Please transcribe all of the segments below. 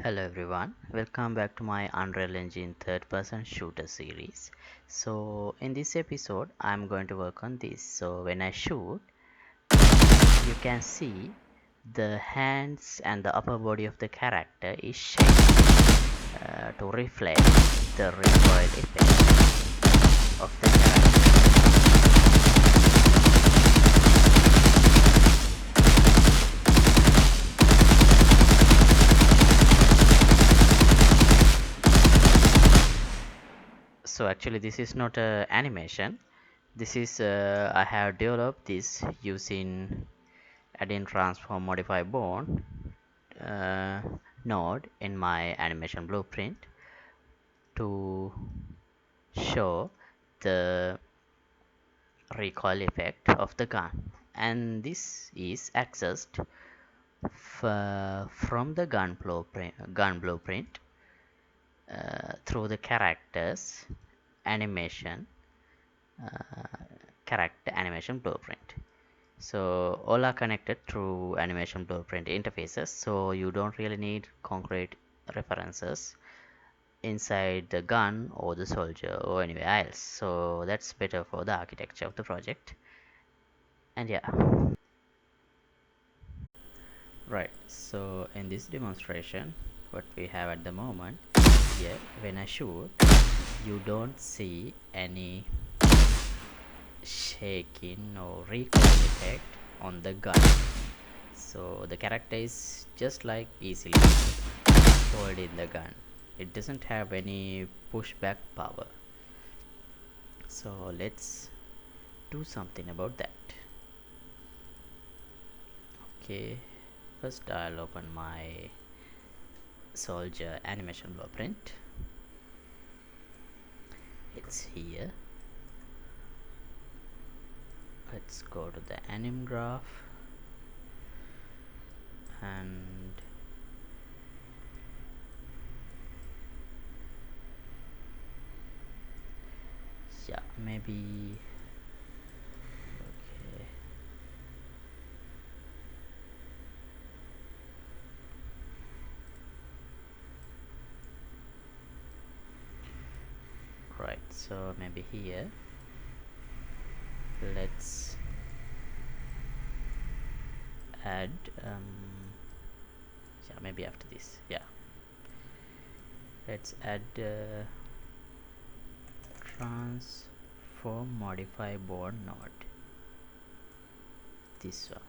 Hello everyone, welcome back to my Unreal Engine third person shooter series. So in this episode I'm going to work on this. So when I shoot, you can see the hands and the upper body of the character is shaped to reflect the recoil effect of the character. So actually this is not a animation. This is I have developed this using add-in transform modify bone uh, node in my animation blueprint to show the recoil effect of the gun, and this is accessed from the gun blueprint through the animation uh, character animation blueprint. So all are connected through animation blueprint interfaces, so you don't really need concrete references inside the gun or the soldier or anywhere else. So that's better for the architecture of the project. And yeah, right. So in this demonstration, what we have at the moment here, when I shoot, you don't see any shaking or recoil effect on the gun. So the character is just like easily holding the gun. It doesn't have any pushback power. So let's do something about that. Okay, first I'll open my soldier animation blueprint. It's here. Let's go to the anim graph and yeah, maybe okay. Right, so maybe here let's add yeah, maybe after this, yeah, let's add transform modify board node, this one.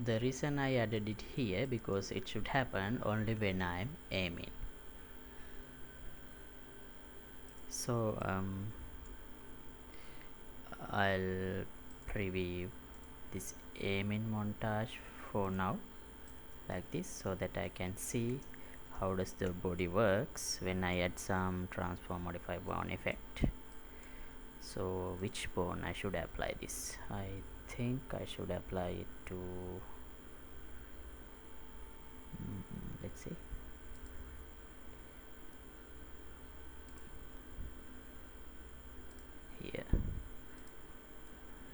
The reason I added it here because it should happen only when I'm aiming. So I'll preview this aiming montage for now like this, so that I can see how does the body works when I add some transform modify bone effect. So which bone I should apply this? I think I should apply it to let's see, here.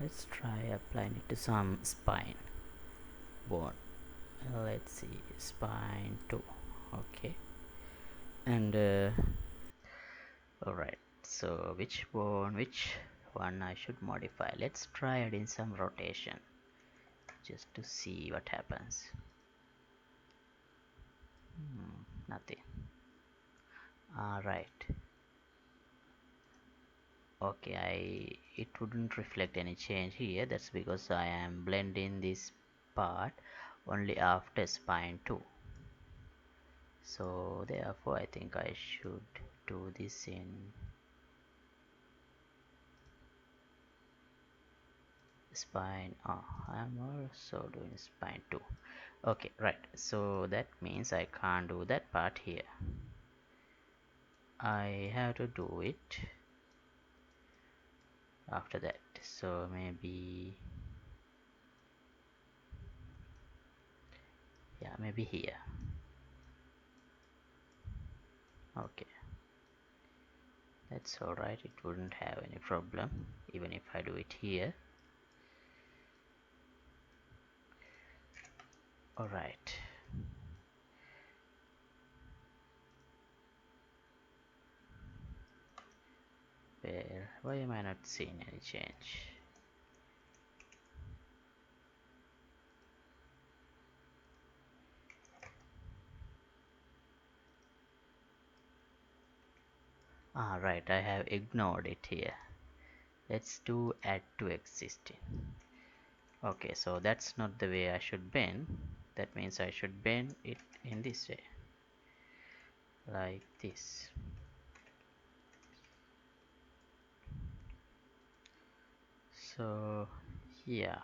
Let's try applying it to some spine bone. Let's see, spine 2. Okay, and alright, so which one I should modify? Let's try adding some rotation just to see what happens. Nothing. Alright, okay, it wouldn't reflect any change here. That's because I am blending this part only after spine 2. So therefore I think I should do this in spine. I'm also doing spine 2. Okay, right, so that means I can't do that part here. I have to do it after that. so maybe, yeah, maybe here. Okay, that's alright, it wouldn't have any problem even if I do it here. Alright, well, why am I not seeing any change? Ah, right, I have ignored it here. Let's do add to existing. Okay, so that's not the way I should bend. That means I should bend it in this way, like this. So yeah,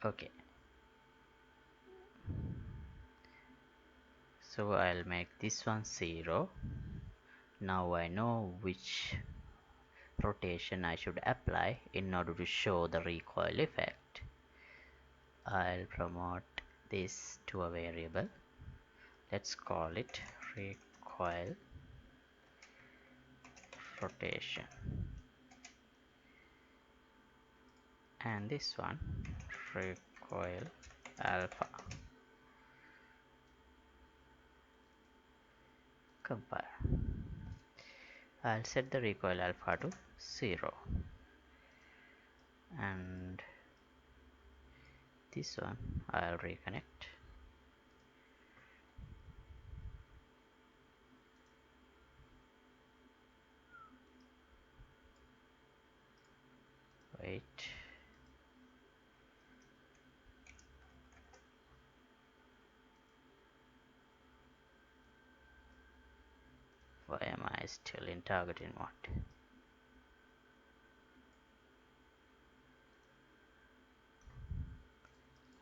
okay, so I'll make this one 0. Now I know which rotation I should apply in order to show the recoil effect. I'll promote this to a variable. Let's call it recoil rotation, and this one recoil alpha. Compile. I'll set the recoil alpha to 0, and this one I'll reconnect. Wait, why am I still in targeting mode?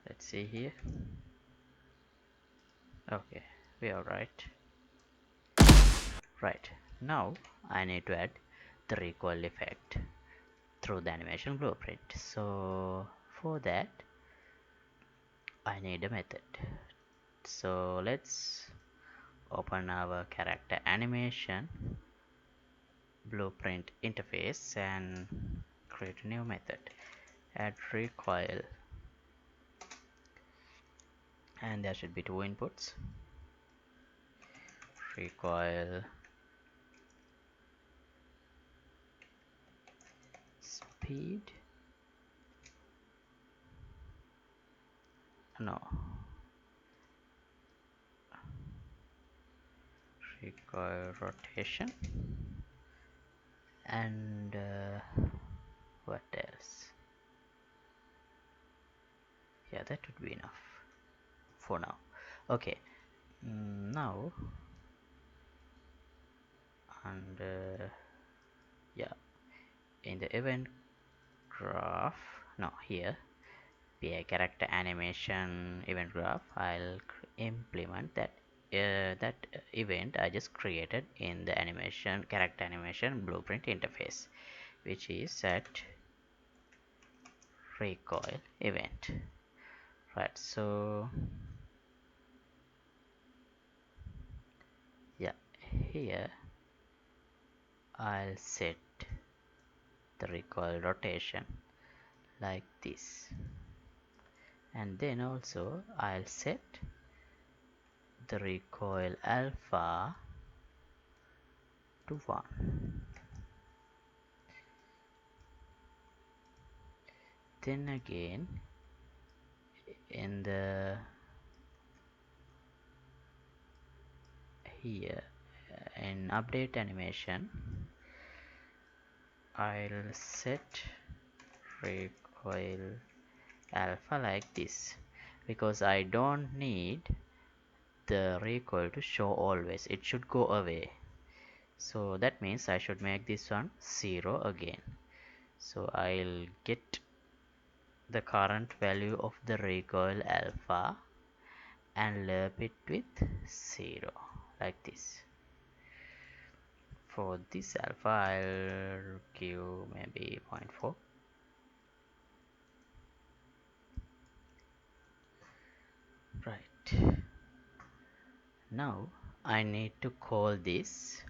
Let's see here. Okay, we are right. Right, now I need to add the recoil effect through the animation blueprint. So for that I need a method. So let's open our character animation blueprint interface and create a new method. Add recoil, and there should be two inputs. Recoil speed, no, recoil rotation, and what else? Yeah, that would be enough for now. Okay, now, and yeah, in the event graph, no, here PI character animation event graph, I'll implement that event I just created in the animation character animation blueprint interface, which is set recoil event. Right, so yeah, here I'll set the recoil rotation like this, and then also I'll set the recoil alpha to 1. Then again, in the here in update animation, I'll set recoil alpha like this, because I don't need the recoil to show always, it should go away. So that means I should make this one 0 again. So I'll get the current value of the recoil alpha and lamp it with 0 like this. For this alpha I'll give maybe 0.4. Right, now I need to call this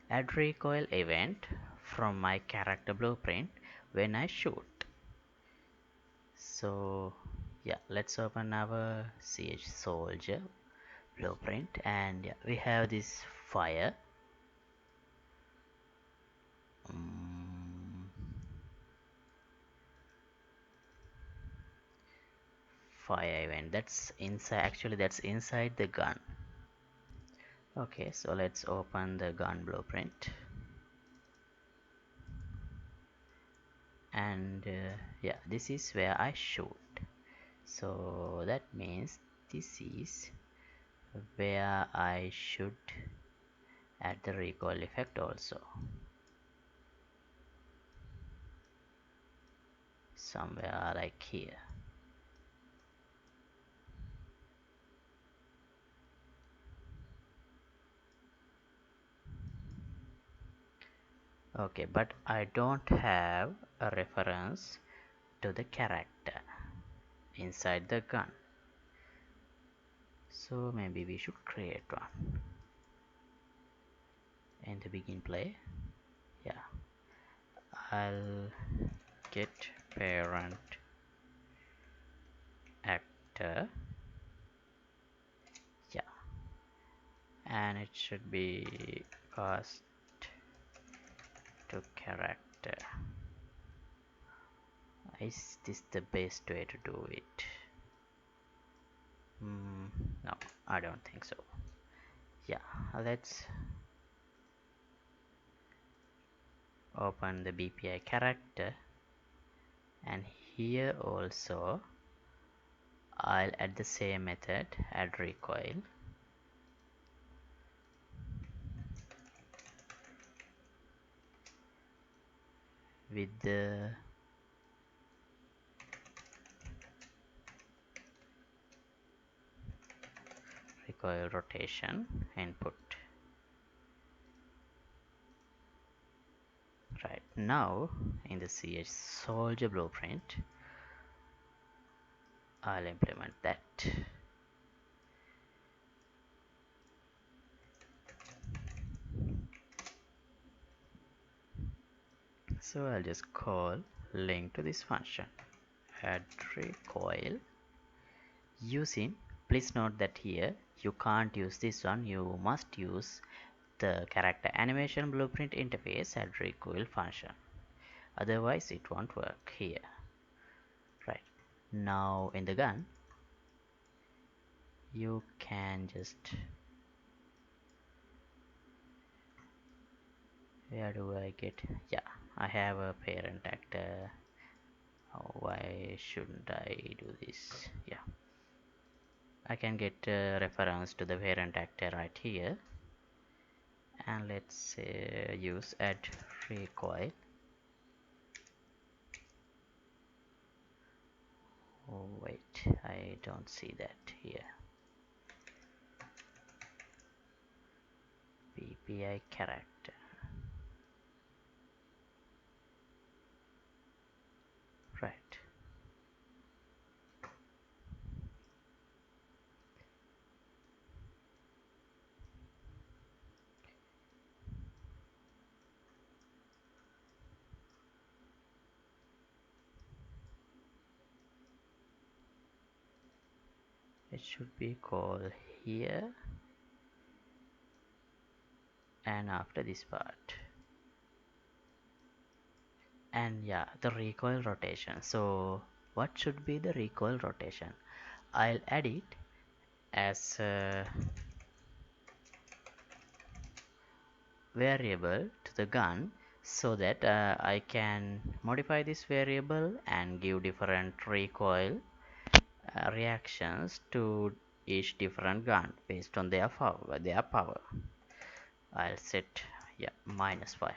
add recoil event from my character blueprint when I shoot. So yeah, let's open our CH soldier blueprint, and yeah, we have this fire. um, Fire event that's inside, actually that's inside the gun. Okay, so let's open the gun blueprint, and yeah, this is where I shoot. So that means this is where I should add the recoil effect also, somewhere like here. Okay, but I don't have a reference to the character inside the gun, so maybe we should create one in the begin play. Yeah, I'll get parent actor, yeah, and it should be cast to character. Is this the best way to do it? No, I don't think so. Yeah, let's open the BPI character, and here also I'll add the same method, add recoil, with the recoil rotation input. Right, now in the CH soldier blueprint I'll implement that. So I'll just call link to this function, add recoil using, please note that here you can't use this one, you must use the character animation blueprint interface add recoil function, otherwise it won't work here. Right, now in the gun you can just, where do I get, yeah, I have a parent actor. Oh, why shouldn't I do this? Yeah, I can get a reference to the parent actor right here, and let's use add recoil. Oh wait, I don't see that here. BPI character. Right. It should be called here, and after this part. And yeah, the recoil rotation. So what should be the recoil rotation? I'll add it as a variable to the gun, so that I can modify this variable and give different recoil reactions to each different gun based on their power. I'll set, yeah, -5.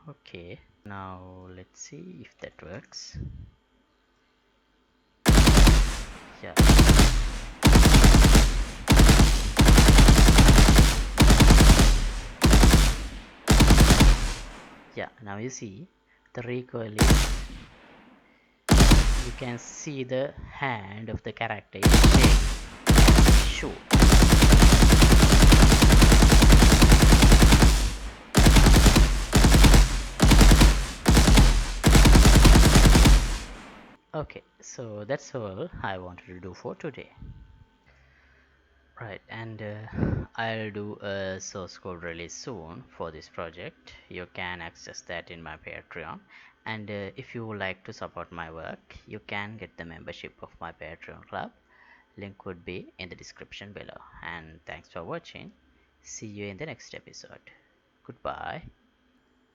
Okay, now let's see if that works. Yeah, yeah, now you see the recoil is, you can see the hand of the character is shake, shoot. Okay, so that's all I wanted to do for today. Right, and I'll do a source code release soon for this project. You can access that in my Patreon. And if you would like to support my work, you can get the membership of my Patreon club. Link would be in the description below. And thanks for watching. See you in the next episode. Goodbye.